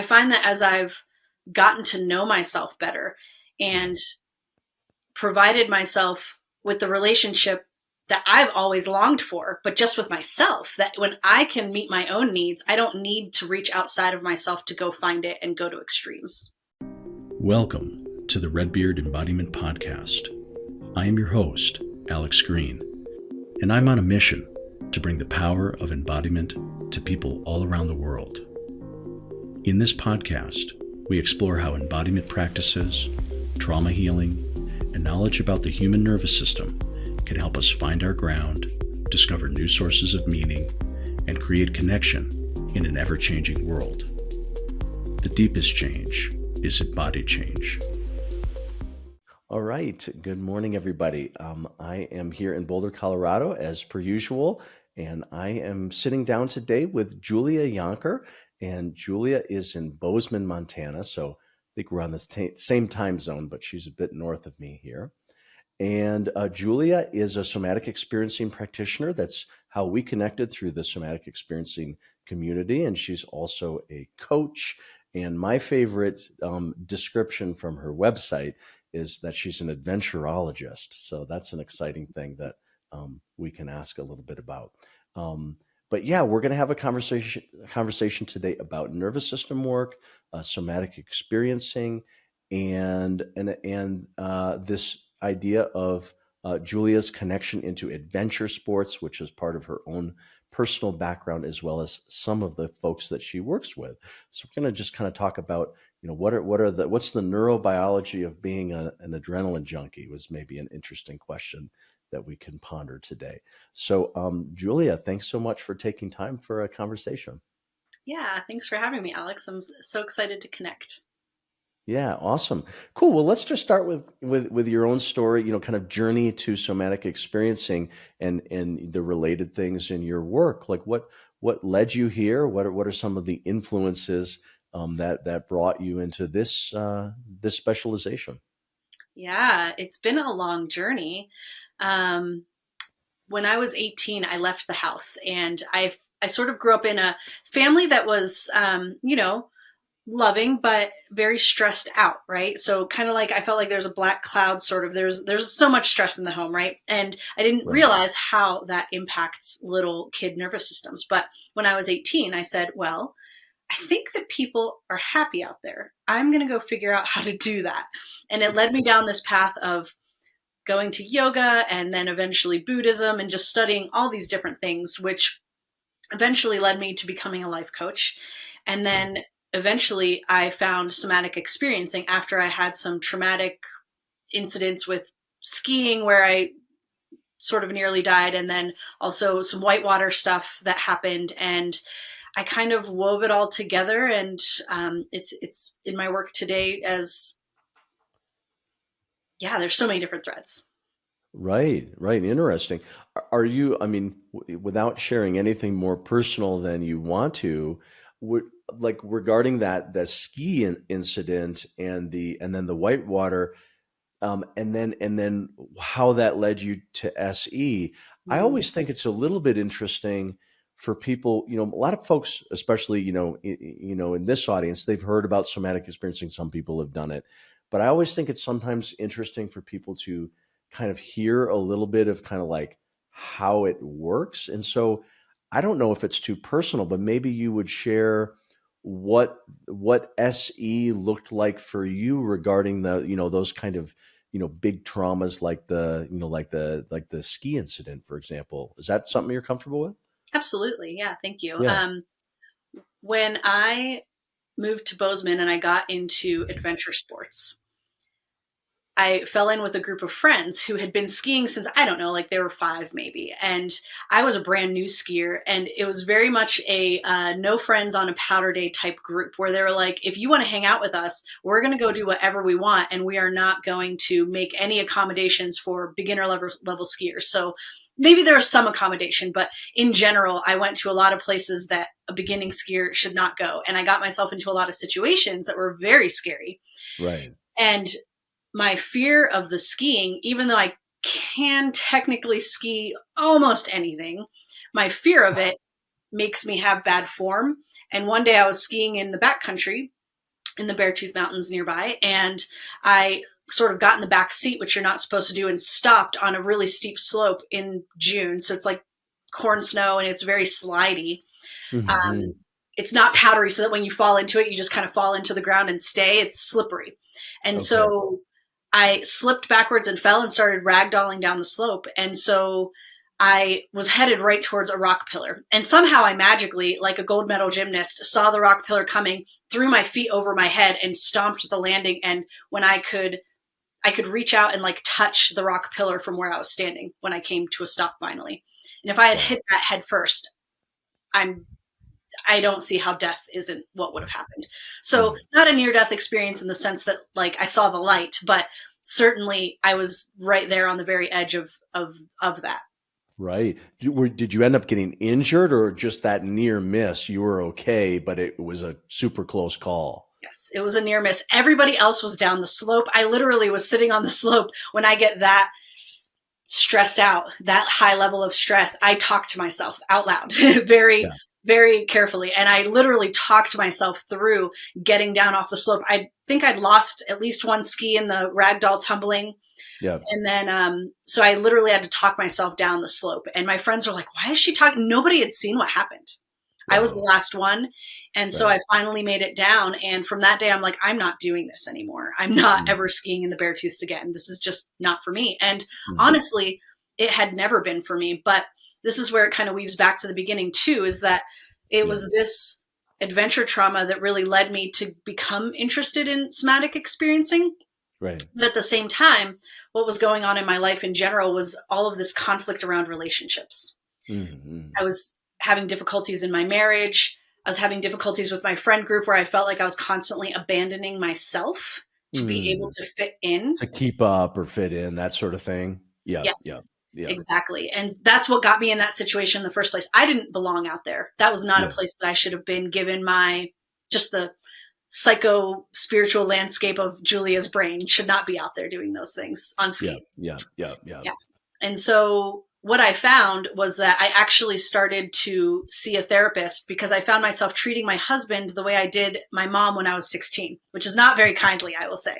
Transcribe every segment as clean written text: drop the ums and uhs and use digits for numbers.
I find that as I've gotten to know myself better and provided myself with the relationship that I've always longed for, but just with myself, that when I can meet my own needs, I don't need to reach outside of myself to go find it and go to extremes. Welcome to the Redbeard Embodiment Podcast. I am your host, Alex Green, and I'm on a mission to bring the power of embodiment to people all around the world. In this podcast, we explore how embodiment practices, trauma healing, and knowledge about the human nervous system can help us find our ground, discover new sources of meaning, and create connection in an ever-changing world. The deepest change is embodied change. All right. Good morning, everybody. I am here in Boulder, Colorado, as per usual, and I am sitting down today with Julia Yanker, and Julia is in Bozeman, Montana, so I think we're on the same time zone, but she's a bit north of me here. And Julia is a somatic experiencing practitioner. That's how we connected through the somatic experiencing community. And she's also a coach. And my favorite description from her website is that she's an adventurologist. So that's an exciting thing that we can ask a little bit about. But yeah, we're going to have a conversation today about nervous system work, somatic experiencing, and this idea of Julia's connection into adventure sports, which is part of her own personal background, as well as some of the folks that she works with. So we're going to just kind of talk about, what's the neurobiology of being an adrenaline junkie was maybe an interesting question that we can ponder today. So Julia, thanks so much for taking time for a conversation. Yeah, thanks for having me, Alex. I'm so excited to connect. Yeah, awesome. Cool. Well, let's just start with your own story, kind of journey to somatic experiencing and the related things in your work. Like what led you here? What are some of the influences that brought you into this specialization? Yeah, it's been a long journey. When I was 18, I left the house, and I sort of grew up in a family that was, loving, but very stressed out, right? So kind of like I felt like there's a black cloud sort of, there's so much stress in the home, right? And I didn't realize how that impacts little kid nervous systems. But when I was 18, I said, well, I think that people are happy out there. I'm going to go figure out how to do that. And it led me down this path of going to yoga and then eventually Buddhism and just studying all these different things, which eventually led me to becoming a life coach. And then eventually I found somatic experiencing after I had some traumatic incidents with skiing where I sort of nearly died, and then also some whitewater stuff that happened. And I kind of wove it all together, and it's in my work today as, there's so many different threads. Right. Interesting. Are you, without sharing anything more personal than you want to, like regarding the ski incident and then the whitewater, and then how that led you to SE, I always think it's a little bit interesting for people, a lot of folks, especially, in this audience, they've heard about somatic experiencing. Some people have done it, but I always think it's sometimes interesting for people to kind of hear a little bit of kind of like how it works. And so I don't know if it's too personal, but maybe you would share what SE looked like for you regarding the, those kind of, big traumas like the ski incident, for example. Is that something you're comfortable with? Absolutely. Yeah. Thank you. Yeah. When I moved to Bozeman and I got into adventure sports, I fell in with a group of friends who had been skiing since, I don't know, like they were 5 maybe. And I was a brand new skier, and it was very much a no friends on a powder day type group where they were like, if you want to hang out with us, we're going to go do whatever we want. And we are not going to make any accommodations for beginner level skiers. So maybe there was some accommodation, but in general, I went to a lot of places that a beginning skier should not go. And I got myself into a lot of situations that were very scary. Right. And my fear of the skiing, even though I can technically ski almost anything, my fear of it makes me have bad form. And one day I was skiing in the backcountry in the Beartooth Mountains nearby, and I sort of got in the back seat, which you're not supposed to do, and stopped on a really steep slope in June. So it's like corn snow and it's very slidey. Mhm. It's not powdery, so that when you fall into it, you just kind of fall into the ground and stay. It's slippery. And Okay. so I slipped backwards and fell and started ragdolling down the slope. And so I was headed right towards a rock pillar. And somehow I magically, like a gold medal gymnast, saw the rock pillar coming, threw my feet over my head and stomped the landing. And when I could reach out and like touch the rock pillar from where I was standing when I came to a stop finally. And if I had Wow. hit that head first, I don't see how death isn't what would have happened. So not a near-death experience in the sense that like I saw the light, but certainly I was right there on the very edge of that. Right. Did you end up getting injured, or just that near miss? You were okay, but it was a super close call. Yes, it was a near miss. Everybody else was down the slope. I literally was sitting on the slope. When I get that stressed out, that high level of stress, I talk to myself out loud very, very carefully. And I literally talked myself through getting down off the slope. I think I'd lost at least one ski in the ragdoll tumbling. Yeah. And then, so I literally had to talk myself down the slope. And my friends were like, why is she talking? Nobody had seen what happened. I was the last one. And so I finally made it down. And from that day, I'm like, I'm not doing this anymore. I'm not ever skiing in the Beartooths again. This is just not for me. And honestly, it had never been for me. But this is where it kind of weaves back to the beginning too, is that it was this adventure trauma that really led me to become interested in somatic experiencing. Right. But at the same time, what was going on in my life in general was all of this conflict around relationships. I was having difficulties in my marriage. I was having difficulties with my friend group where I felt like I was constantly abandoning myself to be able to fit in. To keep up or fit in, that sort of thing. Yeah. Yes, exactly. And that's what got me in that situation in the first place. I didn't belong out there. That was not a place that I should have been, given just the psycho spiritual landscape of Julia's brain. Should not be out there doing those things on skis. Yeah. And so what I found was that I actually started to see a therapist because I found myself treating my husband the way I did my mom when I was 16, which is not very kindly, I will say.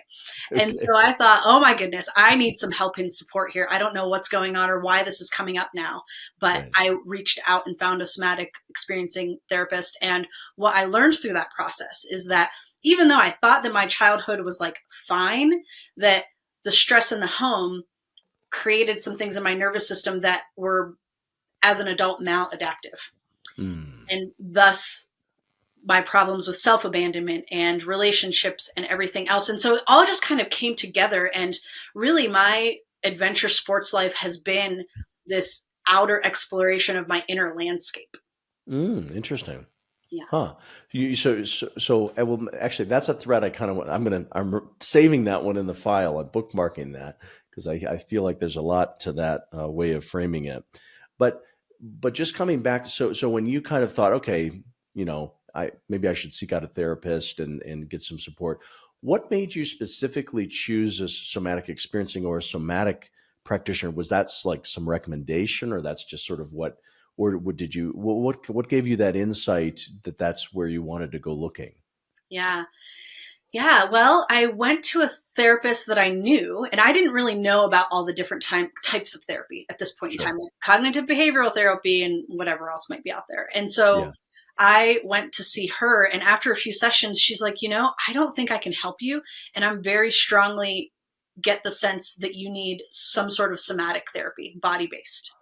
And so I thought, oh my goodness, I need some help and support here. I don't know what's going on or why this is coming up now, but I reached out and found a somatic experiencing therapist. And what I learned through that process is that even though I thought that my childhood was like fine, that the stress in the home created some things in my nervous system that were, as an adult, maladaptive. And thus my problems with self-abandonment and relationships and everything else. And so it all just kind of came together. And really my adventure sports life has been this outer exploration of my inner landscape. Interesting. Yeah. Huh. So well, actually, that's a thread I kind of I'm saving that one in the file. I'm bookmarking that because I feel like there's a lot to that way of framing it. But just coming back, so when you kind of thought, okay, maybe I should seek out a therapist and get some support. What made you specifically choose a somatic experiencing or a somatic practitioner? Was that like some recommendation, or that's just sort of what? Or what gave you that insight that that's where you wanted to go looking? Yeah. Well, I went to a therapist that I knew, and I didn't really know about all the different types of therapy at this point in time, like cognitive behavioral therapy and whatever else might be out there. And so I went to see her, and after a few sessions, she's like, I don't think I can help you. And I'm very strongly get the sense that you need some sort of somatic therapy, body-based.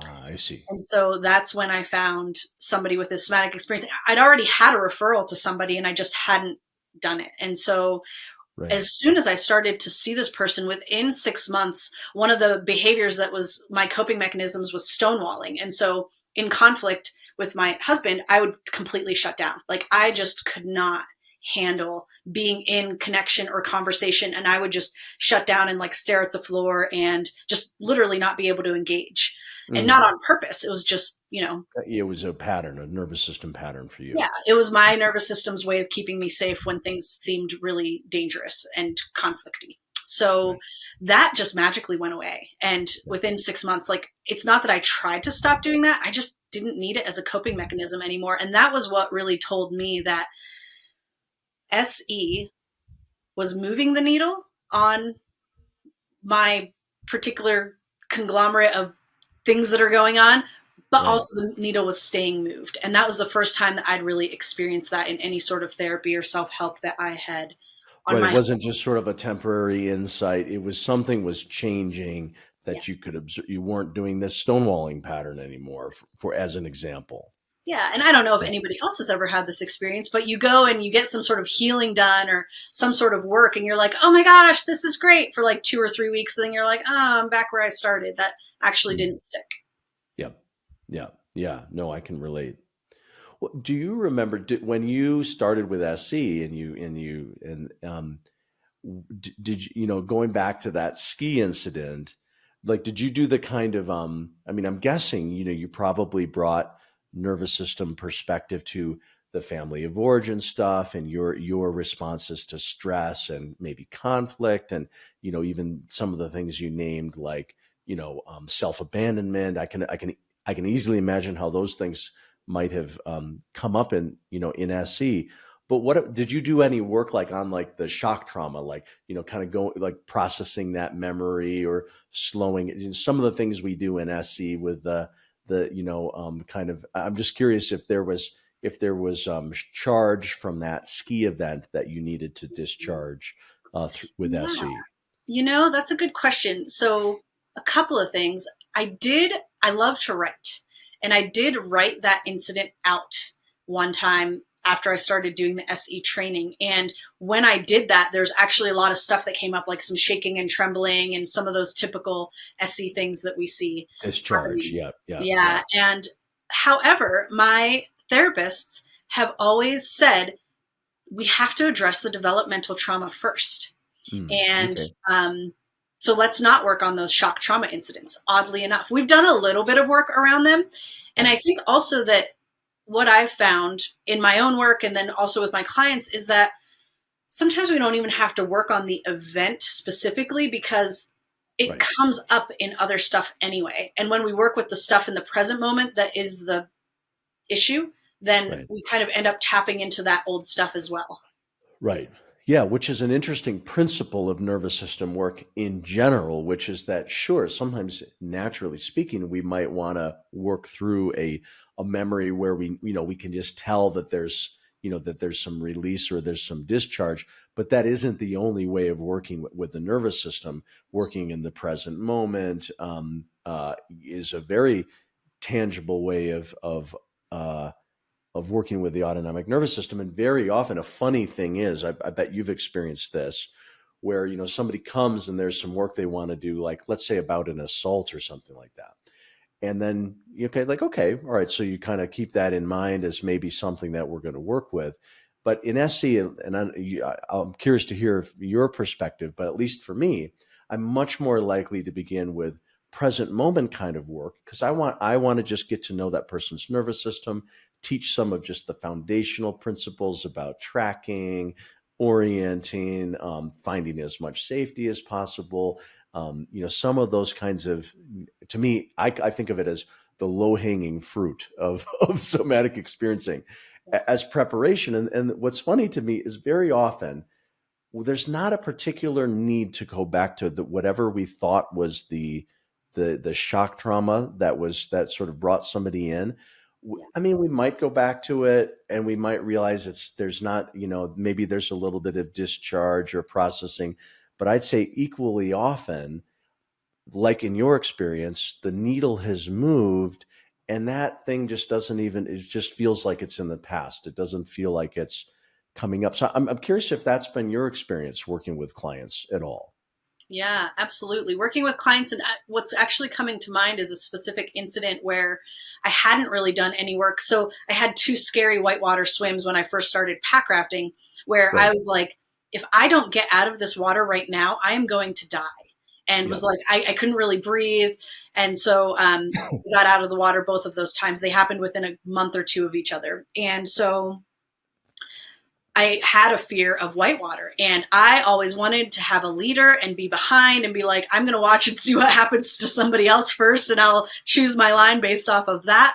I see. And so that's when I found somebody with this somatic experience. I'd already had a referral to somebody and I just hadn't done it. And so as soon as I started to see this person, within 6 months, one of the behaviors that was my coping mechanisms was stonewalling. And so in conflict with my husband, I would completely shut down. Like I just could not handle being in connection or conversation. And I would just shut down and like stare at the floor and just literally not be able to engage. And not on purpose. It was just, It was a pattern, a nervous system pattern for you. Yeah, it was my nervous system's way of keeping me safe when things seemed really dangerous and conflicty. So that just magically went away. And within 6 months, like, it's not that I tried to stop doing that. I just didn't need it as a coping mechanism anymore. And that was what really told me that SE was moving the needle on my particular conglomerate of things that are going on, but also the needle was staying moved. And that was the first time that I'd really experienced that in any sort of therapy or self-help that I had on my It wasn't just sort of a temporary insight. It was something was changing that you could observe. You weren't doing this stonewalling pattern anymore, for as an example. Yeah. And I don't know if anybody else has ever had this experience, but you go and you get some sort of healing done or some sort of work, and you're like, oh my gosh, this is great for like 2 or 3 weeks. And then you're like, oh, I'm back where I started. That actually didn't stick. Yeah. No, I can relate. Well, do you remember when you started with SE did you, going back to that ski incident, like, did you do the kind of, I mean, I'm guessing, you probably brought nervous system perspective to the family of origin stuff and your responses to stress and maybe conflict, and, even some of the things you named, like, self-abandonment. I can easily imagine how those things might have come up in SE. But what did you do any work like on like the shock trauma, like, kind of go like processing that memory or slowing it? Some of the things we do in SE with the kind of, I'm just curious if there was charge from that ski event that you needed to discharge with SE. That's a good question. So a couple of things. I love to write, and I did write that incident out one time after I started doing the SE training. And when I did that, there's actually a lot of stuff that came up, like some shaking and trembling and some of those typical SE things that we see. Discharge. Yeah. And however, my therapists have always said, we have to address the developmental trauma first. So let's not work on those shock trauma incidents. Oddly enough, we've done a little bit of work around them. And I think also that what I've found in my own work and then also with my clients is that sometimes we don't even have to work on the event specifically because it comes up in other stuff anyway. And when we work with the stuff in the present moment that is the issue, then we kind of end up tapping into that old stuff as well. Right. Yeah, which is an interesting principle of nervous system work in general, which is that, sure, sometimes naturally speaking, we might want to work through a memory where we can just tell that there's some release or there's some discharge, but that isn't the only way of working with the nervous system. Working in the present moment is a very tangible way of working with the autonomic nervous system. And very often, a funny thing is, I bet you've experienced this, where, somebody comes and there's some work they want to do, like, let's say about an assault or something like that. And then, okay, all right. So you kind of keep that in mind as maybe something that we're going to work with. But in SC, and I'm curious to hear your perspective, but at least for me, I'm much more likely to begin with present moment kind of work, because I want to just get to know that person's nervous system, teach some of just the foundational principles about tracking, orienting, finding as much safety as possible. Some of those kinds of, to me, I think of it as the low-hanging fruit of somatic experiencing as preparation. And what's funny to me is very often there's not a particular need to go back to whatever we thought was the shock trauma that sort of brought somebody in. I mean, we might go back to it and we might realize there's not, maybe there's a little bit of discharge or processing, but I'd say equally often, like in your experience, the needle has moved and that thing just it just feels like it's in the past. It doesn't feel like it's coming up. So I'm curious if that's been your experience working with clients at all. Yeah, absolutely. Working with clients, and what's actually coming to mind is a specific incident where I hadn't really done any work. So I had 2 scary whitewater swims when I first started pack rafting, where I was like, if I don't get out of this water right now, I am going to die. And was like, I couldn't really breathe. And so we got out of the water both of those times. They happened within a month or 2 of each other. And so I had a fear of whitewater, and I always wanted to have a leader and be behind and be like, I'm going to watch and see what happens to somebody else first, and I'll choose my line based off of that.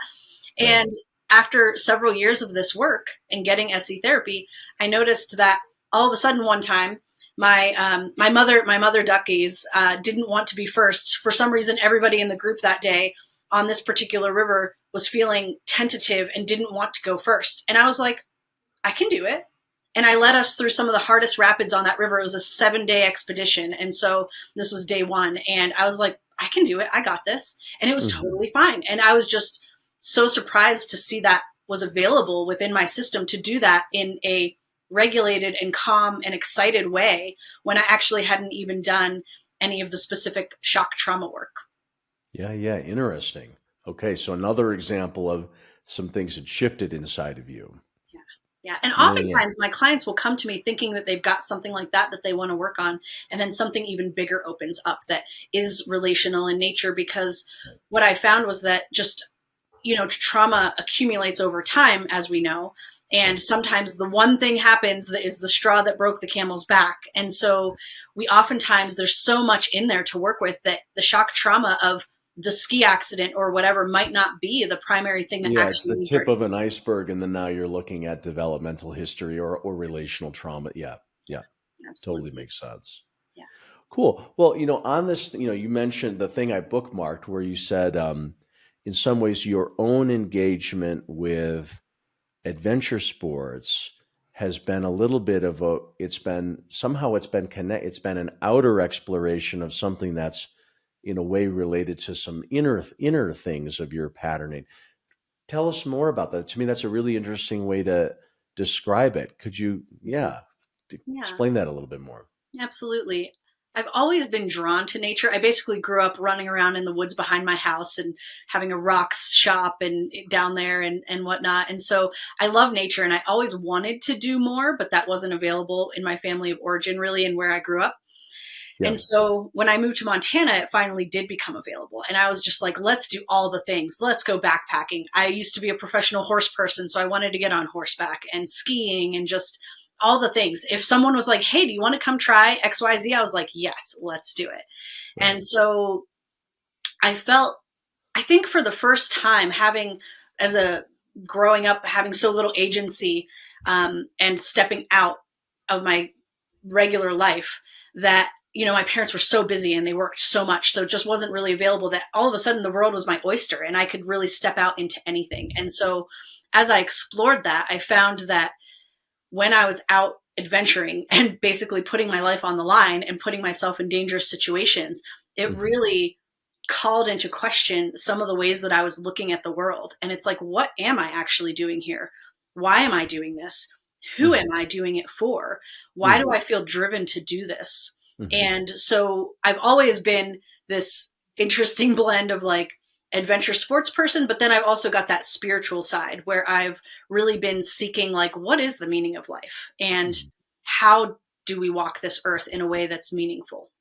Right. And after several years of this work and getting SE therapy, I noticed that all of a sudden one time, my mother duckies didn't want to be first. For some reason, everybody in the group that day on this particular river was feeling tentative and didn't want to go first. And I was like, I can do it. And I led us through some of the hardest rapids on that river. It was a 7-day expedition. And so this was day 1. And I was like, I can do it. I got this. And it was totally fine. And I was just so surprised to see that was available within my system to do that in a regulated and calm and excited way when I actually hadn't even done any of the specific shock trauma work. Yeah. Interesting. Okay. So another example of some things that shifted inside of you. Yeah. And oftentimes my clients will come to me thinking that they've got something like that they want to work on. And then something even bigger opens up that is relational in nature, because what I found was that just, trauma accumulates over time, as we know. And sometimes the one thing happens that is the straw that broke the camel's back. And so there's so much in there to work with that the shock trauma of the ski accident or whatever might not be the primary thing that actually it's the tip of an iceberg, and then now you're looking at developmental history or relational trauma. Yeah. Absolutely. Totally makes sense. Yeah. Cool. Well, on this, you mentioned the thing I bookmarked where you said, in some ways, your own engagement with adventure sports has been a little bit of it's been an outer exploration of something that's in a way related to some inner things of your patterning. Tell us more about that. To me, that's a really interesting way to describe it. Could you, explain that a little bit more? Absolutely. I've always been drawn to nature. I basically grew up running around in the woods behind my house and having a rocks shop and down there and whatnot. And so I love nature, and I always wanted to do more, but that wasn't available in my family of origin, really, and where I grew up. Yeah. And so when I moved to Montana, it finally did become available. And I was just like, let's do all the things. Let's go backpacking. I used to be a professional horse person, so I wanted to get on horseback and skiing and just all the things. If someone was like, hey, do you want to come try XYZ? I was like, yes, let's do it. Right. And so I think for the first time, growing up, having so little agency and stepping out of my regular life, that my parents were so busy and they worked so much, so it just wasn't really available, that all of a sudden the world was my oyster and I could really step out into anything. And so as I explored that, I found that when I was out adventuring and basically putting my life on the line and putting myself in dangerous situations, it really called into question some of the ways that I was looking at the world. And it's like, what am I actually doing here? Why am I doing this? Who am I doing it for? Why do I feel driven to do this? And so I've always been this interesting blend of like adventure sports person, but then I've also got that spiritual side where I've really been seeking like, what is the meaning of life? And how do we walk this earth in a way that's meaningful?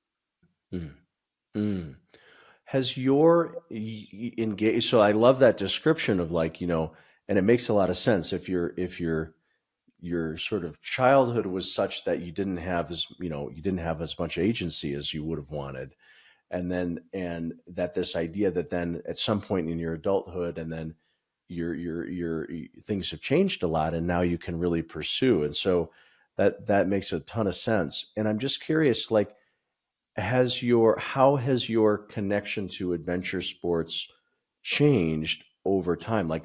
Has your engage? So I love that description of like, and it makes a lot of sense if your sort of childhood was such that you didn't have as much agency as you would have wanted. And that this idea that then at some point in your adulthood, and then your things have changed a lot, and now you can really pursue. And so that makes a ton of sense. And I'm just curious, like, how has your connection to adventure sports changed over time? Does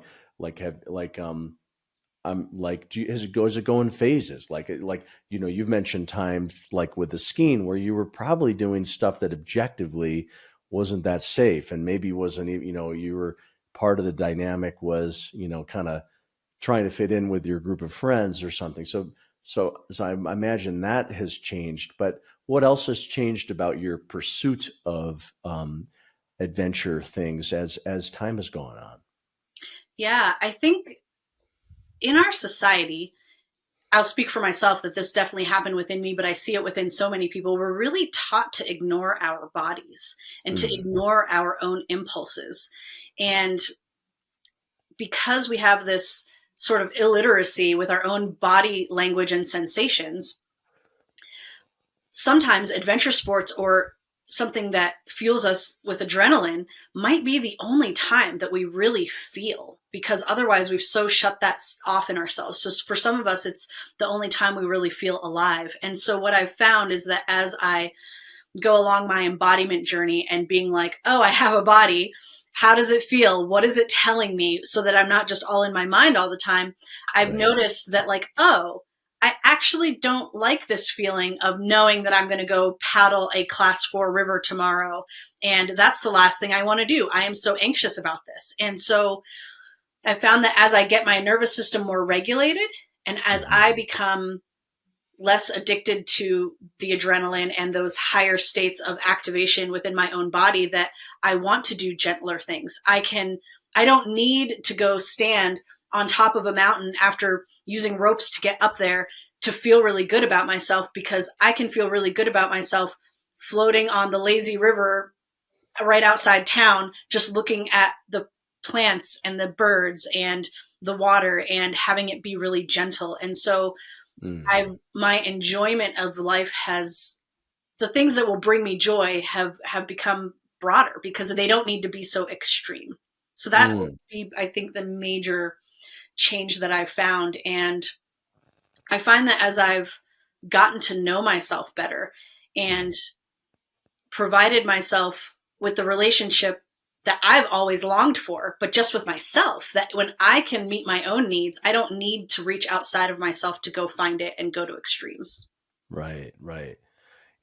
it go in phases? You've mentioned times like with the skiing where you were probably doing stuff that objectively wasn't that safe, and maybe wasn't, you were part of the dynamic was, kind of trying to fit in with your group of friends or something. So I imagine that has changed, but what else has changed about your pursuit of adventure things as time has gone on? Yeah, I think in our society, I'll speak for myself that this definitely happened within me, but I see it within so many people. We're really taught to ignore our bodies and to ignore our own impulses. And because we have this sort of illiteracy with our own body language and sensations, sometimes adventure sports or something that fuels us with adrenaline might be the only time that we really feel, because otherwise we've so shut that off in ourselves. So for some of us, it's the only time we really feel alive. And so what I've found is that as I go along my embodiment journey and being like, oh, I have a body. How does it feel? What is it telling me? So that I'm not just all in my mind all the time. I've noticed that like, oh, I actually don't like this feeling of knowing that I'm going to go paddle a class 4 river tomorrow. And that's the last thing I want to do. I am so anxious about this. And so I found that as I get my nervous system more regulated and as I become less addicted to the adrenaline and those higher states of activation within my own body, that I want to do gentler things. I don't need to go stand on top of a mountain after using ropes to get up there to feel really good about myself, because I can feel really good about myself floating on the lazy river right outside town, just looking at the plants and the birds and the water and having it be really gentle. And so my enjoyment of life the things that will bring me joy have become broader because they don't need to be so extreme. So that would be, I think, the major change that I've found. And I find that as I've gotten to know myself better and provided myself with the relationship that I've always longed for, but just with myself, that when I can meet my own needs, I don't need to reach outside of myself to go find it and go to extremes. Right.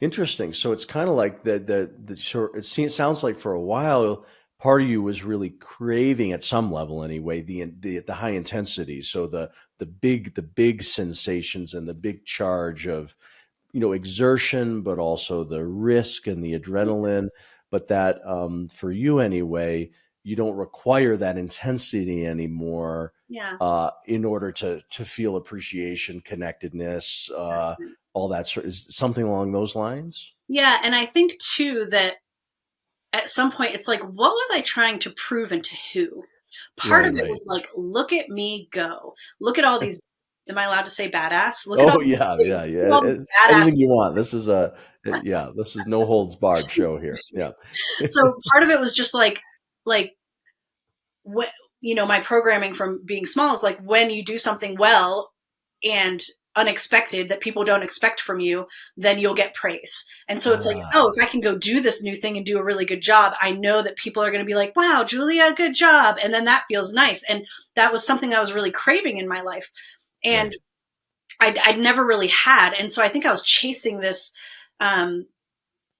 Interesting. So it's kind of like it sounds like for a while, part of you was really craving at some level anyway, the high intensity. So the big sensations and the big charge of, exertion, but also the risk and the adrenaline. But that for you anyway, you don't require that intensity anymore in order to feel appreciation, connectedness, all that sort. Is something along those lines? Yeah. And I think too that at some point it's like, what was I trying to prove and to who? Part of it was like, look at me go. Look at all these. Am I allowed to say badass? Look at all these things. Yeah. All these badass Anything you want. This is this is no holds barred show here. Yeah. So part of it was just like my programming from being small is like, when you do something well and unexpected that people don't expect from you, then you'll get praise. And so it's like, oh, if I can go do this new thing and do a really good job, I know that people are going to be like, wow, Julia, good job. And then that feels nice. And that was something I was really craving in my life. And I'd never really had. And so I think I was chasing this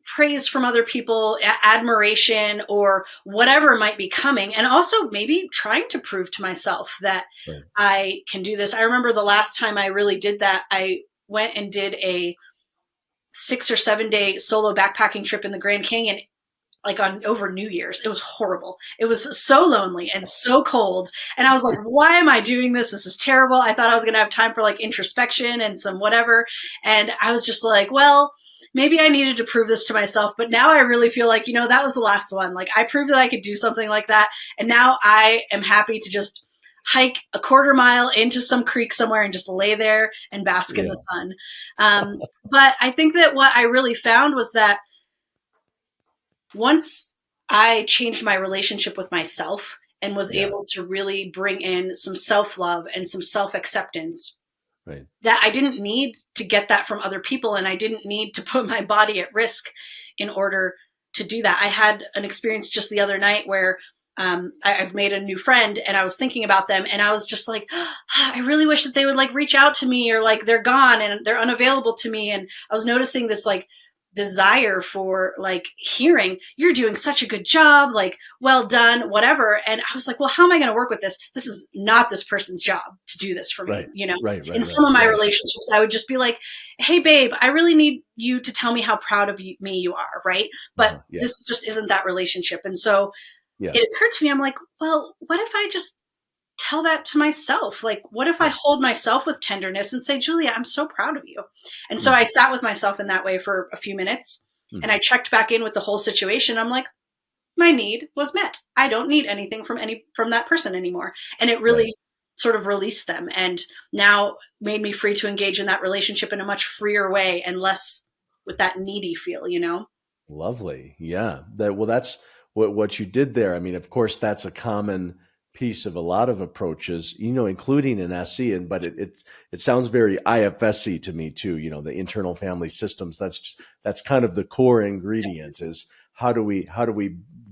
praise from other people, admiration, or whatever might be coming. And also maybe trying to prove to myself that I can do this. I remember the last time I really did that, I went and did a 6 or 7 day solo backpacking trip in the Grand Canyon, like over New Year's. It was horrible. It was so lonely and so cold. And I was like, why am I doing this? This is terrible. I thought I was going to have time for like introspection and some whatever. And I was just like, well, maybe I needed to prove this to myself. But now I really feel like, that was the last one. Like I proved that I could do something like that. And now I am happy to just hike a 1/4 mile into some creek somewhere and just lay there and bask in the sun. But I think that what I really found was that once I changed my relationship with myself and was able to really bring in some self-love and some self-acceptance, that I didn't need to get that from other people, and I didn't need to put my body at risk in order to do that. I had an experience just the other night where I've made a new friend, and I was thinking about them, and I was just like, I really wish that they would like reach out to me, or like they're gone and they're unavailable to me. And I was noticing this like desire for like hearing, you're doing such a good job, like, well done, whatever. And I was like, well, how am I going to work with this? This is not this person's job to do this for me. In some of my relationships, I would just be like, hey babe, I really need you to tell me how proud of me you are. Right. But this just isn't that relationship. And so it occurred to me, I'm like, well, what if I just tell that to myself? Like, what if I hold myself with tenderness and say, Julia, I'm so proud of you. And so I sat with myself in that way for a few minutes and I checked back in with the whole situation. I'm like, my need was met. I don't need anything from that person anymore. And it really sort of released them, and now made me free to engage in that relationship in a much freer way and less with that needy feel, you know? Lovely. Yeah. That's what you did there. I mean, of course, that's a common piece of a lot of approaches, including an SE, but it sounds very IFSC to me too, the internal family systems. That's kind of the core ingredient is how do we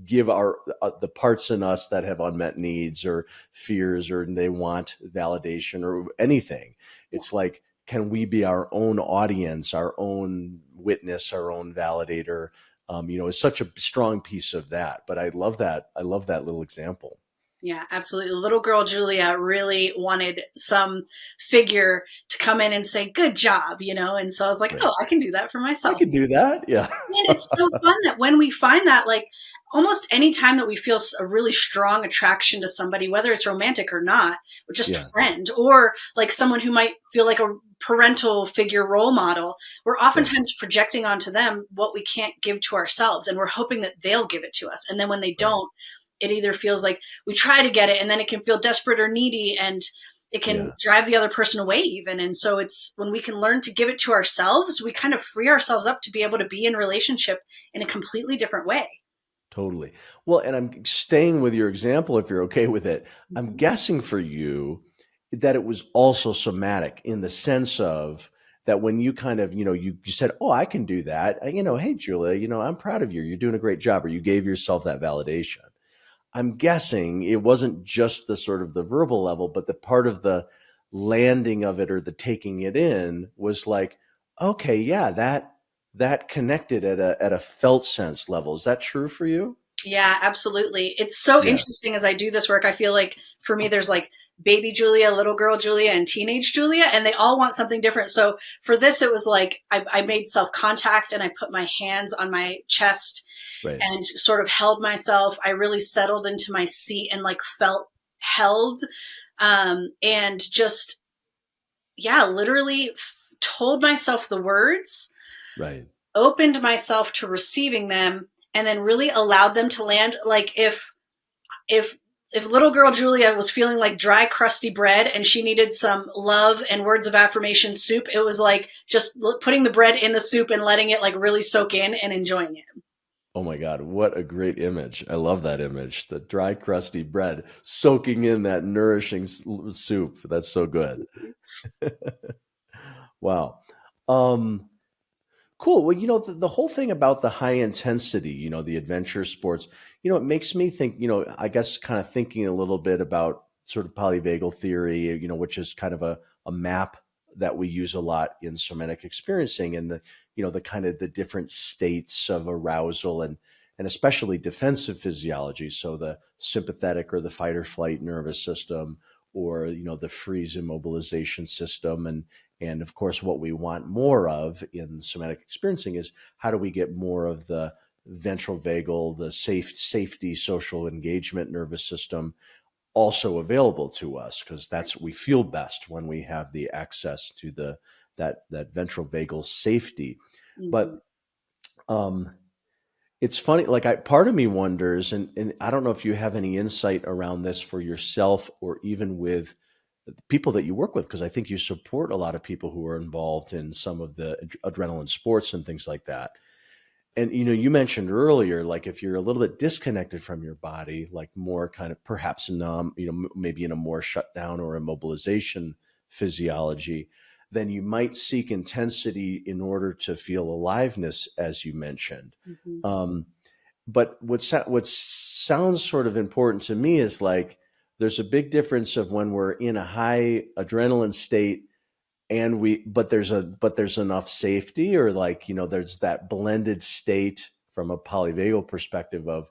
give the parts in us that have unmet needs or fears, or they want validation or anything. It's like, can we be our own audience, our own witness, our own validator? Is such a strong piece of that. But I love that. I love that little example. Yeah, absolutely. Little girl Julia really wanted some figure to come in and say, good job, And so I was like, Right. oh, I can do that for myself. I can do that. Yeah. And it's so fun that when we find that, like, almost any time that we feel a really strong attraction to somebody, whether it's romantic or not, or just a friend, or like someone who might feel like a parental figure role model, we're oftentimes projecting onto them what we can't give to ourselves. And we're hoping that they'll give it to us. And then when they don't, it either feels like we try to get it, and then it can feel desperate or needy, and it can drive the other person away even. And so it's when we can learn to give it to ourselves, we kind of free ourselves up to be able to be in relationship in a completely different way. Totally. Well, and I'm staying with your example, if you're okay with it. I'm guessing for you that it was also somatic in the sense of that when you kind of, you said, oh, I can do that. Hey, Julia, I'm proud of you. You're doing a great job. Or you gave yourself that validation. I'm guessing it wasn't just the sort of the verbal level, but the part of the landing of it or the taking it in was like, okay, yeah, that connected at a felt sense level. Is that true for you? Yeah, absolutely. It's so interesting as I do this work. I feel like for me, there's like baby Julia, little girl Julia, and teenage Julia, and they all want something different. So for this, it was like I made self-contact and I put my hands on my chest and sort of held myself. I really settled into my seat and like felt held, and just, literally told myself the words, opened myself to receiving them, and then really allowed them to land. Like if little girl Julia was feeling like dry, crusty bread and she needed some love and words of affirmation soup, it was like just putting the bread in the soup and letting it like really soak in and enjoying it. Oh my God, what a great image. I love that image. The dry, crusty bread soaking in that nourishing soup. That's so good. Wow. Cool. Well, the whole thing about the high intensity, the adventure sports, it makes me think, I guess kind of thinking a little bit about sort of polyvagal theory, which is kind of a map that we use a lot in somatic experiencing, and the kind of the different states of arousal and especially defensive physiology. So the sympathetic or the fight or flight nervous system, or, the freeze immobilization system. And of course, what we want more of in somatic experiencing is how do we get more of the ventral vagal, the safety, social engagement nervous system also available to us, because we feel best when we have the access to that ventral vagal safety. But it's funny, like part of me wonders, and I don't know if you have any insight around this for yourself or even with people that you work with, because I think you support a lot of people who are involved in some of the adrenaline sports and things like that. And, you mentioned earlier, like if you're a little bit disconnected from your body, like more kind of perhaps numb, maybe in a more shutdown or immobilization physiology, then you might seek intensity in order to feel aliveness, as you mentioned. But what sounds sort of important to me is like, there's a big difference of when we're in a high adrenaline state but there's enough safety, or like, there's that blended state from a polyvagal perspective of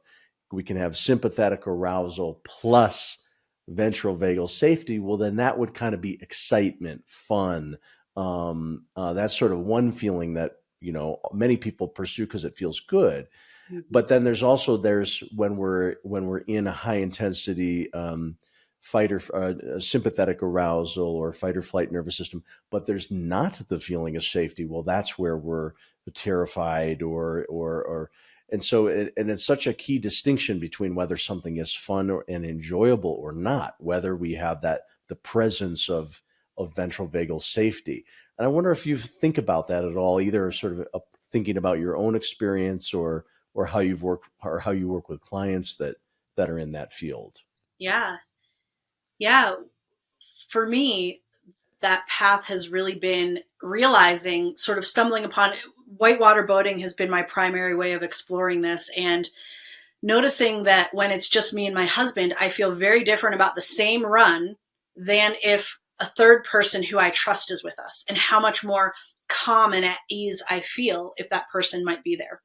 we can have sympathetic arousal plus ventral vagal safety. Well, then that would kind of be excitement, fun. That's sort of one feeling that, many people pursue because it feels good. But then there's when we're in a high intensity fight or sympathetic arousal or fight or flight nervous system, but there's not the feeling of safety. Well, that's where we're terrified and so it's such a key distinction between whether something is fun and enjoyable or not, whether we have that the presence of ventral vagal safety. And I wonder if you think about that at all, either sort of thinking about your own experience or how you've worked or how you work with clients that are in that field. Yeah. Yeah. For me, that path has really been realizing, sort of stumbling upon whitewater boating has been my primary way of exploring this, and noticing that when it's just me and my husband, I feel very different about the same run than if a third person who I trust is with us, and how much more calm and at ease I feel if that person might be there.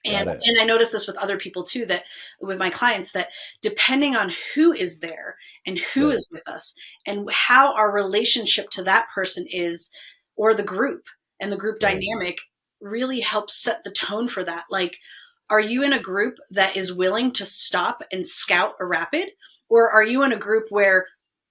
And I notice this with other people too, that with my clients, that depending on who is there and who is with us and how our relationship to that person is, or the group and the group dynamic, really helps set the tone for that. Like, are you in a group that is willing to stop and scout a rapid? Or are you in a group where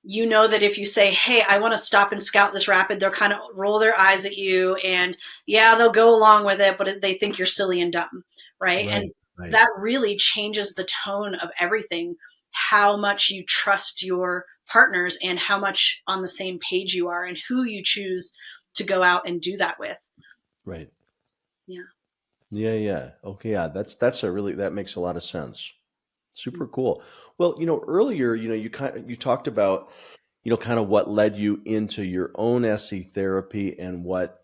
you know that if you say, hey, I want to stop and scout this rapid, they'll kind of roll their eyes at you, and yeah, they'll go along with it, but they think you're silly and dumb, right? And that really changes the tone of everything, how much you trust your partners and how much on the same page you are and who you choose to go out and do that with. Right. Yeah. Yeah. Okay. Yeah. That makes a lot of sense. Super cool. Well, earlier, you talked about, kind of what led you into your own SE therapy and what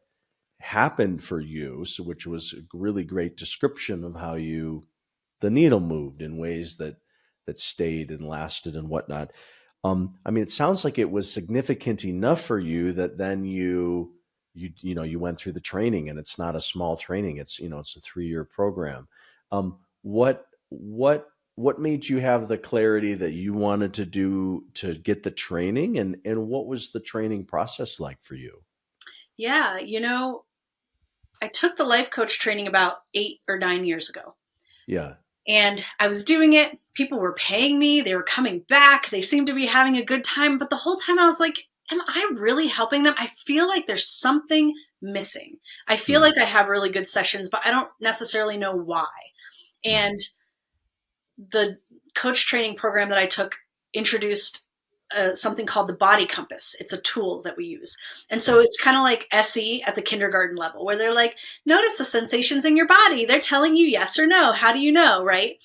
happened for you. So, which was a really great description of how the needle moved in ways that stayed and lasted and whatnot. I mean, it sounds like it was significant enough for you that then you went through the training, and it's not a small training. It's, it's a 3-year program. What made you have the clarity that you wanted to do to get the training, and what was the training process like for you? Yeah. I took the life coach training about 8 or 9 years ago. Yeah. And I was doing it. People were paying me. They were coming back. They seemed to be having a good time. But the whole time I was like, am I really helping them? I feel like there's something missing. I feel like I have really good sessions, but I don't necessarily know why. And the coach training program that I took introduced something called the body compass. It's a tool that we use. And so it's kind of like SE at the kindergarten level, where they're like, notice the sensations in your body. They're telling you yes or no. How do you know? Right.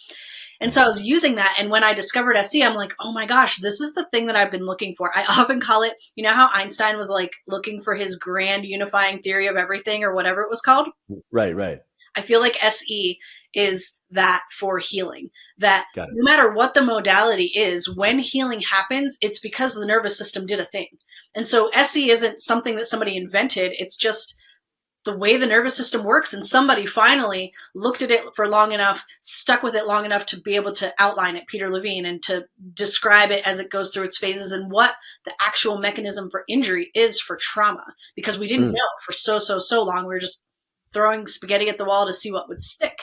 And so I was using that. And when I discovered SE, I'm like, oh my gosh, this is the thing that I've been looking for. I often call it, how Einstein was like looking for his grand unifying theory of everything, or whatever it was called. Right. I feel like SE is that for healing, that no matter what the modality is, when healing happens, it's because the nervous system did a thing. And so SE isn't something that somebody invented. It's just the way the nervous system works. And somebody finally looked at it for long enough, stuck with it long enough to be able to outline it, Peter Levine, and to describe it as it goes through its phases and what the actual mechanism for injury is for trauma. Because we didn't know for so long. We were just throwing spaghetti at the wall to see what would stick.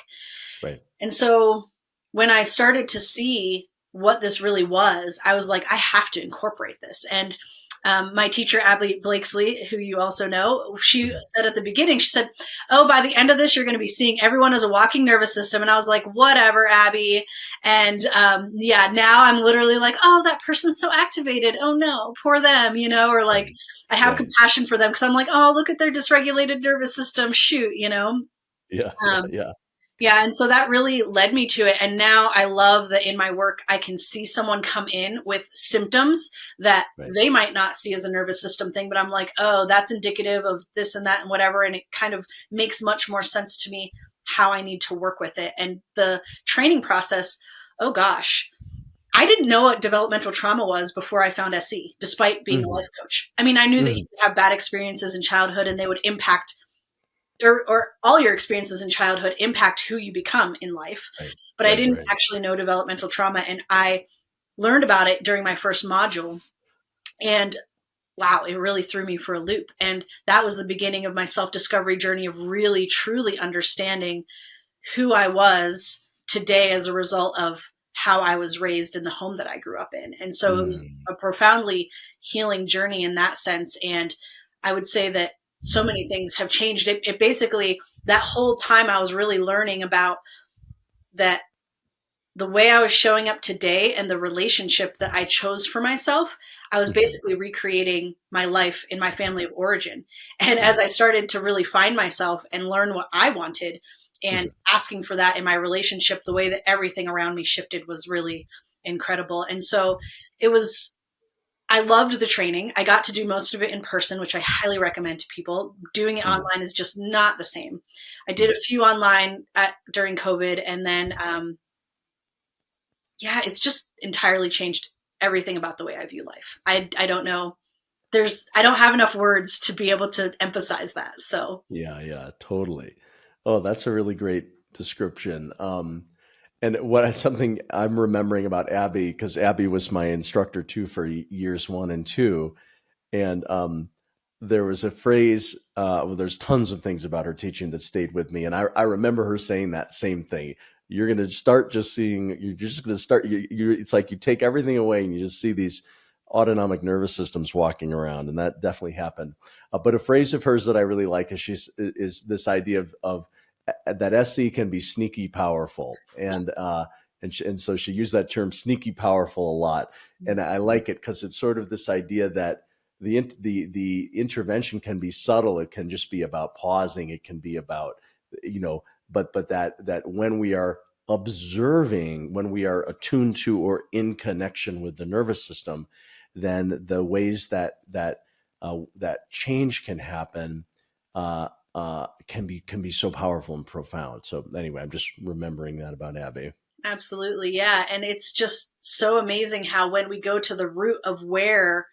Right. And so when I started to see what this really was, I was like, I have to incorporate this. And my teacher, Abby Blakesley, who you also know, she said at the beginning, she said, oh, by the end of this, you're going to be seeing everyone as a walking nervous system. And I was like, whatever, Abby. And now I'm literally like, oh, that person's so activated. Oh no, poor them, or like I have compassion for them because I'm like, oh, look at their dysregulated nervous system. Shoot, Yeah. And so that really led me to it. And now I love that in my work, I can see someone come in with symptoms that they might not see as a nervous system thing, but I'm like, oh, that's indicative of this and that and whatever. And it kind of makes much more sense to me how I need to work with it. And the training process, oh gosh, I didn't know what developmental trauma was before I found SE, despite being a life coach. I mean, I knew that you could have bad experiences in childhood and they would impact or all your experiences in childhood impact who you become in life. But I didn't actually know developmental trauma. And I learned about it during my first module. And wow, it really threw me for a loop. And that was the beginning of my self-discovery journey of really, truly understanding who I was today as a result of how I was raised in the home that I grew up in. And so it was a profoundly healing journey in that sense. And I would say that so many things have changed. It basically, that whole time I was really learning about that the way I was showing up today and the relationship that I chose for myself, I was basically recreating my life in my family of origin. And as I started to really find myself and learn what I wanted and asking for that in my relationship, the way that everything around me shifted was really incredible. And so I loved the training. I got to do most of it in person, which I highly recommend to people. Doing it online is just not the same. I did a few online during COVID, and then it's just entirely changed everything about the way I view life. I don't know. I don't have enough words to be able to emphasize that. So Yeah, totally. Oh, that's a really great description. And something I'm remembering about Abby, because Abby was my instructor too for years 1 and 2. And there was a phrase, there's tons of things about her teaching that stayed with me. And I remember her saying that same thing. You're going to start just seeing, you're just going to start, it's like you take everything away and you just see these autonomic nervous systems walking around. And that definitely happened. But a phrase of hers that I really like is this idea of that SE can be sneaky powerful. And, and so she used that term sneaky powerful a lot. And I like it because it's sort of this idea that the intervention can be subtle. It can just be about pausing. It can be about, but that when we are observing, when we are attuned to or in connection with the nervous system, then the ways that change can happen can be so powerful and profound. So anyway, I'm just remembering that about Abby. Absolutely. Yeah. And it's just so amazing how when we go to the root of where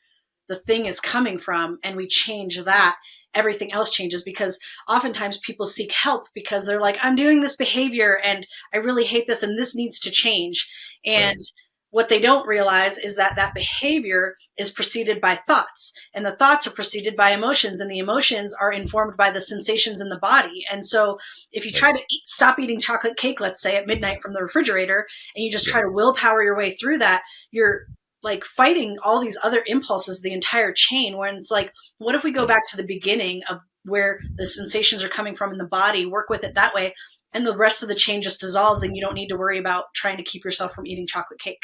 the thing is coming from and we change that, everything else changes, because oftentimes people seek help because they're like, I'm doing this behavior and I really hate this and this needs to change. And what they don't realize is that behavior is preceded by thoughts, and the thoughts are preceded by emotions, and the emotions are informed by the sensations in the body. And so if you try to stop eating chocolate cake, let's say at midnight from the refrigerator, and you just try to willpower your way through that, you're like fighting all these other impulses, the entire chain, when it's like, what if we go back to the beginning of where the sensations are coming from in the body, work with it that way, and the rest of the chain just dissolves and you don't need to worry about trying to keep yourself from eating chocolate cake.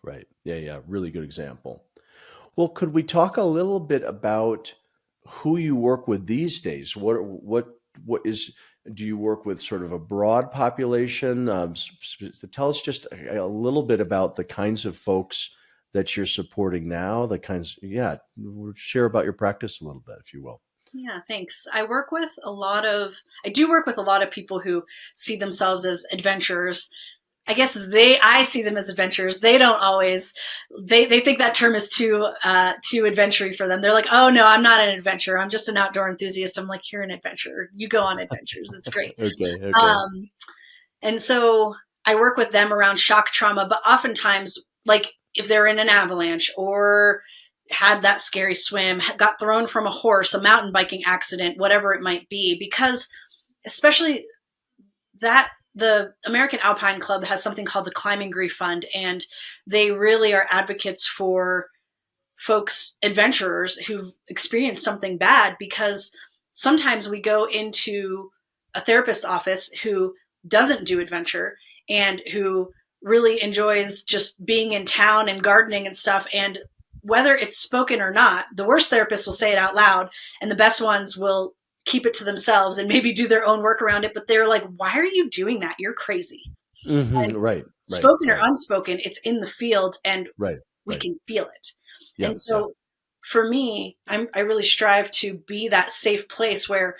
Right. Yeah. Really good example. Well, could we talk a little bit about who you work with these days? Do you work with sort of a broad population? Tell us just a little bit about the kinds of folks that you're supporting now, share about your practice a little bit, if you will. Yeah, thanks. I do work with a lot of people who see themselves as adventurers. I guess I see them as adventurers. They don't always, they think that term is too adventure-y for them. They're like, oh no, I'm not an adventurer. I'm just an outdoor enthusiast. I'm like, you're an adventurer. You go on adventures. It's great. Okay. And so I work with them around shock trauma, but oftentimes, like if they're in an avalanche or had that scary swim, got thrown from a horse, a mountain biking accident, whatever it might be, because especially that the American Alpine Club has something called the Climbing Grief Fund, and they really are advocates for folks, adventurers who've experienced something bad, because sometimes we go into a therapist's office who doesn't do adventure and who really enjoys just being in town and gardening and stuff. And whether it's spoken or not, the worst therapists will say it out loud, and the best ones will keep it to themselves and maybe do their own work around it. But they're like, why are you doing that? You're crazy. Right. Spoken or unspoken, it's in the field, and we can feel it. And so for me, I really strive to be that safe place where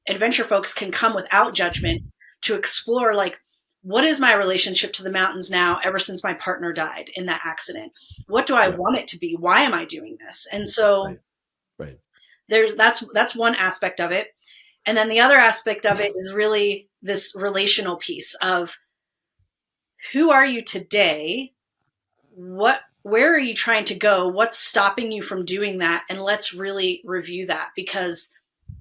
adventure folks can come without judgment to explore, like, what is my relationship to the mountains now ever since my partner died in that accident? What do I want it to be? Why am I doing this? And so that's one aspect of it. And then the other aspect of it is really this relational piece of, who are you today? Where are you trying to go? What's stopping you from doing that? And let's really review that, because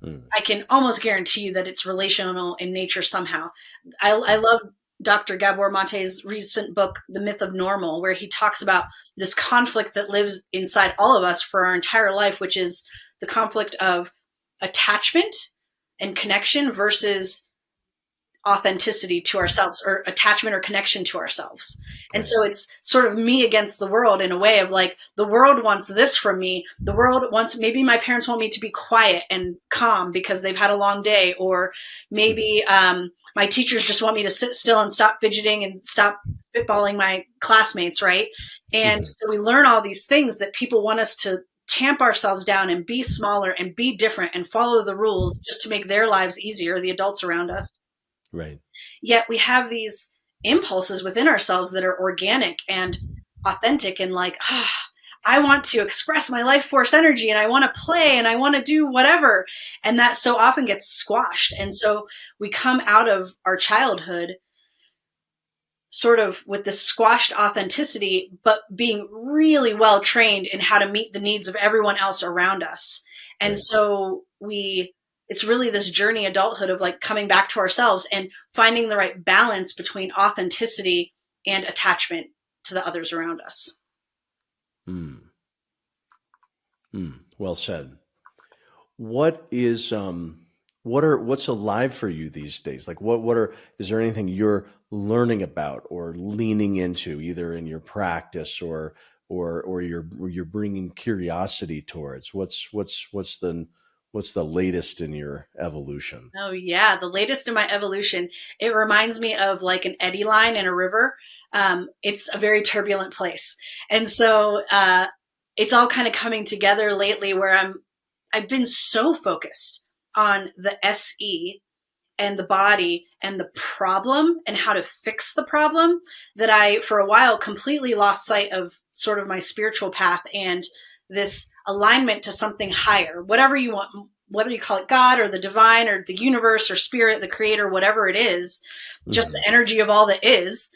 I can almost guarantee you that it's relational in nature somehow. I love Dr. Gabor Mate's recent book, The Myth of Normal, where he talks about this conflict that lives inside all of us for our entire life, which is the conflict of attachment and connection versus authenticity to ourselves, or attachment or connection to ourselves. And Right. so it's sort of me against the world, in a way of like, the world wants this from me. The world wants, maybe my parents want me to be quiet and calm because they've had a long day, or maybe my teachers just want me to sit still and stop fidgeting and stop spitballing my classmates, right? And so we learn all these things that people want us to tamp ourselves down and be smaller and be different and follow the rules just to make their lives easier, the adults around us. Right. Yet we have these impulses within ourselves that are organic and authentic, and like, I want to express my life force energy, and I want to play, and I want to do whatever. And that so often gets squashed. And so we come out of our childhood sort of with this squashed authenticity, but being really well trained in how to meet the needs of everyone else around us. And Right. so it's really this journey, adulthood, of like coming back to ourselves and finding the right balance between authenticity and attachment to the others around us. Well said. What's alive for you these days? Like is there anything you're learning about or leaning into, either in your practice or you're bringing curiosity towards? What's the latest in your evolution? Oh yeah, the latest in my evolution. It reminds me of like an eddy line in a river. It's a very turbulent place, and so it's all kind of coming together lately, where I've been so focused on the SE and the body and the problem and how to fix the problem, that I, for a while, completely lost sight of sort of my spiritual path and this alignment to something higher, whatever you want, whether you call it God or the divine or the universe or spirit, the creator, whatever it is, just the energy of all that is,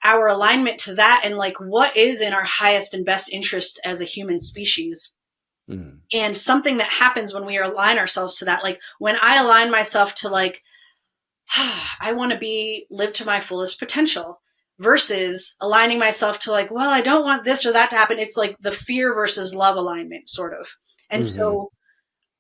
our alignment to that, and like what is in our highest and best interest as a human species. And something that happens when we align ourselves to that, like when I align myself to like, I want to live to my fullest potential, versus aligning myself to like, well, I don't want this or that to happen. It's like the fear versus love alignment, sort of. And so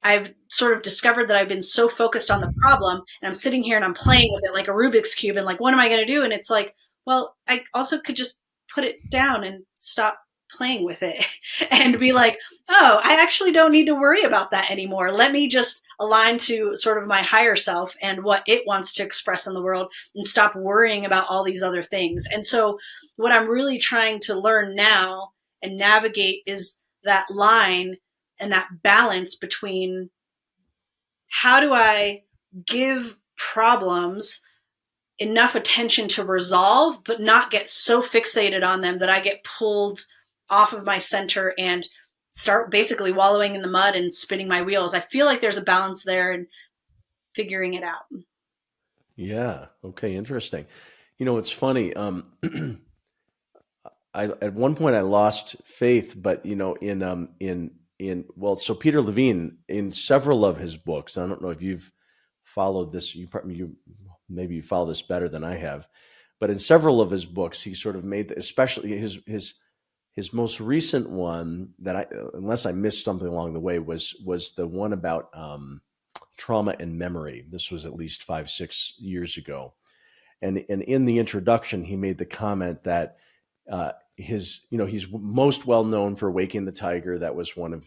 I've sort of discovered that I've been so focused on the problem, and I'm sitting here and I'm playing with it like a Rubik's Cube, and like, what am I going to do? And it's like, well, I also could just put it down and stop playing with it and be like, oh, I actually don't need to worry about that anymore. Let me just align to sort of my higher self and what it wants to express in the world, and stop worrying about all these other things. And so what I'm really trying to learn now and navigate is that line and that balance between, how do I give problems enough attention to resolve, but not get so fixated on them that I get pulled off of my center and start basically wallowing in the mud and spinning my wheels. I feel like there's a balance there, and figuring it out. Yeah. Okay. Interesting. It's funny. At one point I lost faith, but so Peter Levine, in several of his books, I don't know if you've followed this, maybe you follow this better than I have, but in several of his books, he sort of made, especially his most recent one that unless I missed something along the way, was the one about trauma and memory. This was at least 5-6 years ago. And in the introduction, he made the comment that he's most well known for Waking the Tiger. That was one of,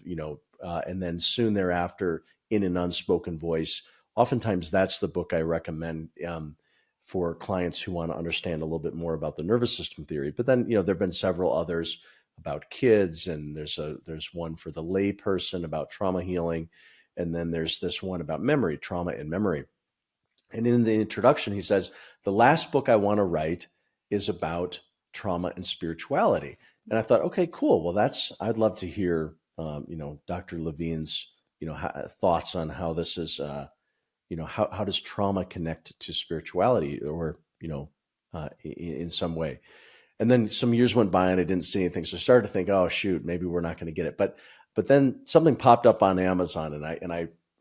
and then soon thereafter, In an Unspoken Voice. Oftentimes that's the book I recommend for clients who want to understand a little bit more about the nervous system theory. But then, there've been several others about kids, and there's one for the lay person about trauma healing. And then there's this one about memory, trauma and memory. And in the introduction, he says, the last book I want to write is about trauma and spirituality. And I thought, okay, cool. Well, I'd love to hear, Dr. Levine's, thoughts on how this is, how does trauma connect to spirituality, or, in some way. And then some years went by and I didn't see anything. So I started to think, oh shoot, maybe we're not going to get it. But then something popped up on Amazon, and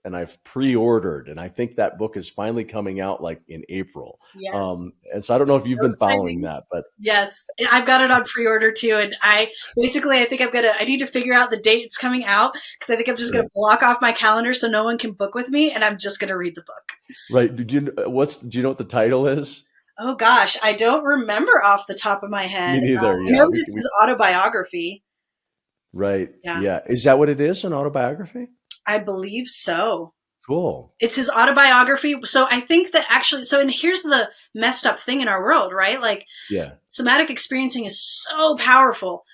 and I've pre-ordered, and I think that book is finally coming out like in April. Yes. And so I don't know if you've So been following exciting. that, but Yes, I've got it on pre-order too, and I think I need to figure out the date it's coming out, because I think I'm just going to block off my calendar so no one can book with me, and I'm just going to read the book. Right. Do you know what the title is? Oh gosh, I don't remember off the top of my head. Me neither. I know Yeah. that it's his autobiography. Right. Yeah. Yeah. Is that what it is? An autobiography? I believe so. Cool. It's his autobiography. So I think that actually, and here's the messed up thing in our world, right? Like, Yeah. somatic experiencing is so powerful,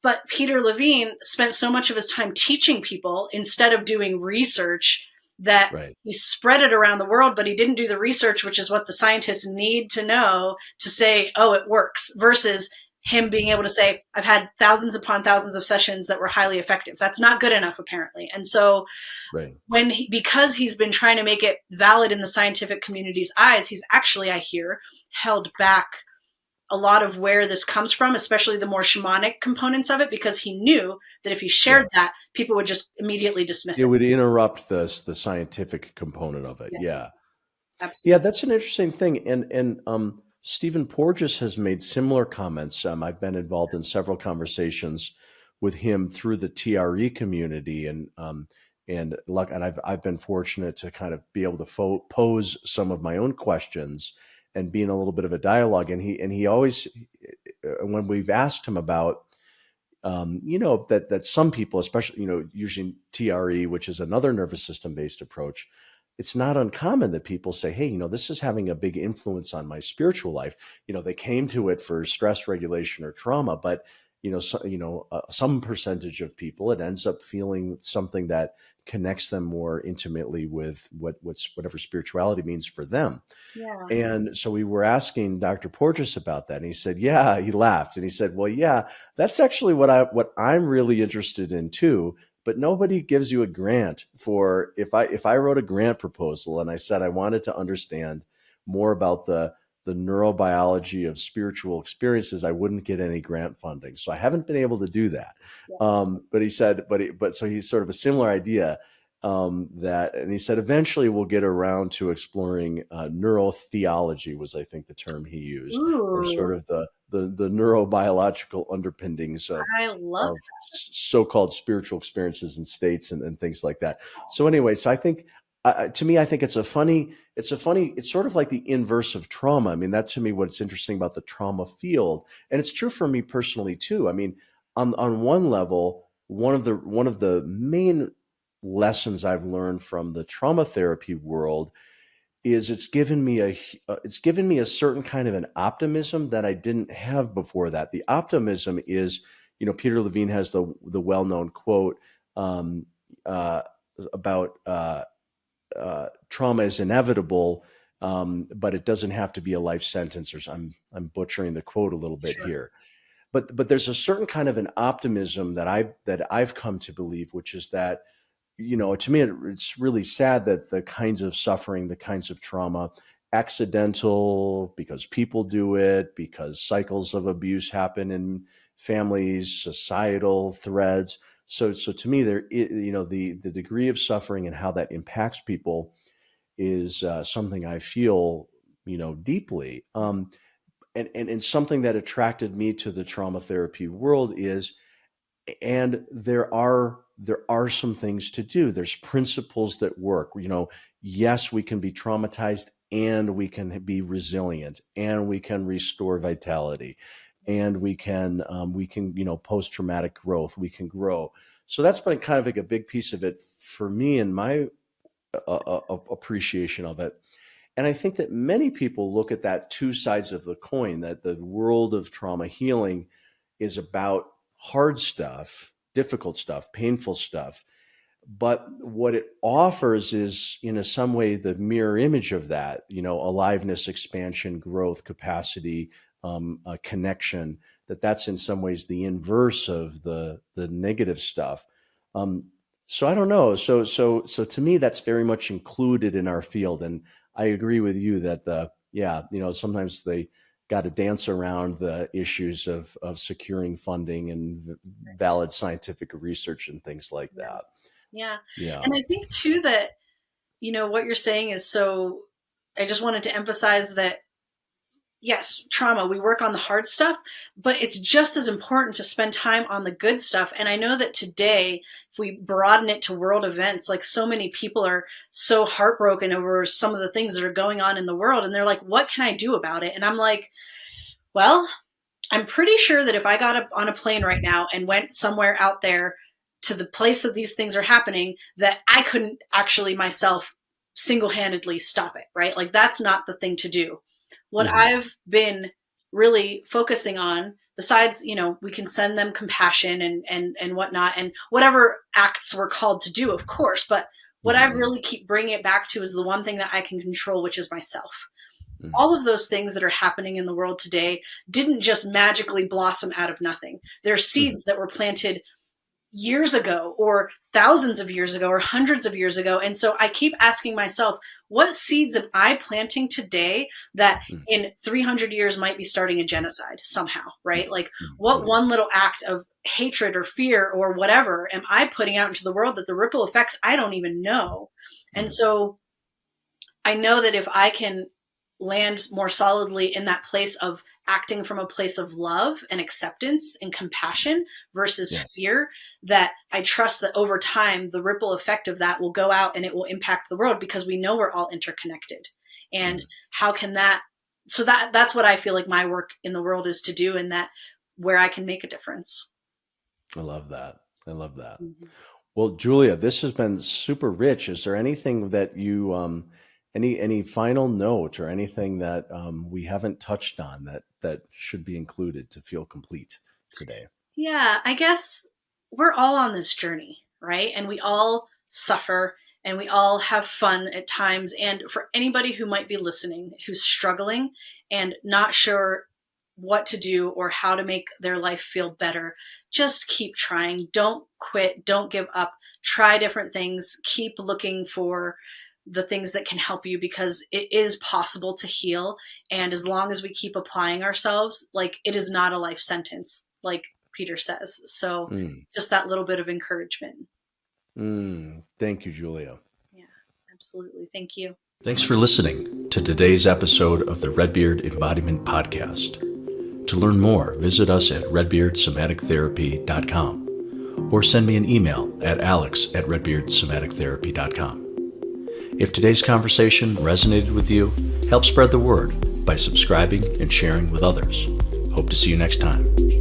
but Peter Levine spent so much of his time teaching people instead of doing research that he spread it around the world, but he didn't do the research, which is what the scientists need to know to say, oh, it works, versus him being able to say, I've had thousands upon thousands of sessions that were highly effective. That's not good enough, apparently. And so because he's been trying to make it valid in the scientific community's eyes, he's actually, I hear, held back a lot of where this comes from, especially the more shamanic components of it, because he knew that if he shared that, people would just immediately dismiss it. It would interrupt the scientific component of it. Yes. Yeah. Absolutely. Yeah, that's an interesting thing. And Stephen Porges has made similar comments. I've been involved in several conversations with him through the TRE community, and I've been fortunate to kind of be able to pose some of my own questions and be in a little bit of a dialogue. And he always, when we've asked him about, that some people, especially, using TRE, which is another nervous system based approach, it's not uncommon that people say, hey, this is having a big influence on my spiritual life. They came to it for stress regulation or trauma, but some percentage of people, it ends up feeling something that connects them more intimately with whatever spirituality means for them. Yeah. And so we were asking Dr. Porges about that, and he said, yeah, he laughed and he said, well, yeah, that's actually what I'm really interested in too. But nobody gives you a grant for, if I wrote a grant proposal and I said I wanted to understand more about the neurobiology of spiritual experiences, I wouldn't get any grant funding. So I haven't been able to do that. Yes. But he said, so he's sort of a similar idea, and he said, eventually we'll get around to exploring neurotheology, was I think the term he used, or sort of the neurobiological underpinnings of so-called spiritual experiences and states and things like that. So anyway, so I think, to me, I think it's sort of like the inverse of trauma. I mean, that to me, what's interesting about the trauma field, and it's true for me personally too. I mean, on one level, one of the main lessons I've learned from the trauma therapy world is it's given me a certain kind of an optimism that I didn't have before that. The optimism is, Peter Levine has the well-known quote about trauma is inevitable, but it doesn't have to be a life sentence. Or I'm butchering the quote a little bit here, but there's a certain kind of an optimism that I've come to believe, which is that, to me, it's really sad that the kinds of suffering, the kinds of trauma, accidental, because people do it, because cycles of abuse happen in families, societal threads. So to me, the degree of suffering and how that impacts people is something I feel, deeply. And something that attracted me to the trauma therapy world is, and there are some things to do. There's principles that work. Yes, we can be traumatized and we can be resilient and we can restore vitality and we can post-traumatic growth, we can grow. So that's been kind of like a big piece of it for me and my appreciation of it. And I think that many people look at that two sides of the coin, that the world of trauma healing is about hard stuff, difficult stuff, painful stuff. But what it offers is, in some way, the mirror image of that, aliveness, expansion, growth, capacity, connection, that's in some ways the inverse of the negative stuff. So I don't know. So to me, that's very much included in our field. And I agree with you that sometimes they got to dance around the issues of securing funding and valid scientific research and things like that. Yeah. And I think too that what you're saying is so, I just wanted to emphasize that, yes, trauma, we work on the hard stuff, but it's just as important to spend time on the good stuff. And I know that today, if we broaden it to world events, like so many people are so heartbroken over some of the things that are going on in the world. And they're like, what can I do about it? And I'm like, well, I'm pretty sure that if I got up on a plane right now and went somewhere out there to the place that these things are happening, that I couldn't actually myself single-handedly stop it, right? Like that's not the thing to do. What I've been really focusing on, besides, we can send them compassion and whatnot, and whatever acts we're called to do, of course. But what I really keep bringing it back to is the one thing that I can control, which is myself. All of those things that are happening in the world today didn't just magically blossom out of nothing. They're seeds that were planted years ago or thousands of years ago or hundreds of years ago. And so I keep asking myself, what seeds am I planting today that in 300 years might be starting a genocide somehow, right? Like what one little act of hatred or fear or whatever am I putting out into the world that the ripple effects I don't even know? And so I know that if I can land more solidly in that place of acting from a place of love and acceptance and compassion versus fear, that I trust that over time, the ripple effect of that will go out and it will impact the world because we know we're all interconnected. And how can that's what I feel like my work in the world is to do, and that where I can make a difference. I love that. Well, Julia, this has been super rich. Is there anything that you, any final note or anything that we haven't touched on that should be included to feel complete today? Yeah, I guess we're all on this journey, right? And we all suffer and we all have fun at times. And for anybody who might be listening, who's struggling and not sure what to do or how to make their life feel better, just keep trying. Don't quit. Don't give up. Try different things. Keep looking for the things that can help you, because it is possible to heal. And as long as we keep applying ourselves, like it is not a life sentence, like Peter says. So just that little bit of encouragement. Thank you, Julia. Yeah, absolutely. Thank you. Thanks for listening to today's episode of the Redbeard Embodiment Podcast. To learn more, visit us at redbeardsomatictherapy.com or send me an email at alex@redbeardsomatictherapy.com. If today's conversation resonated with you, help spread the word by subscribing and sharing with others. Hope to see you next time.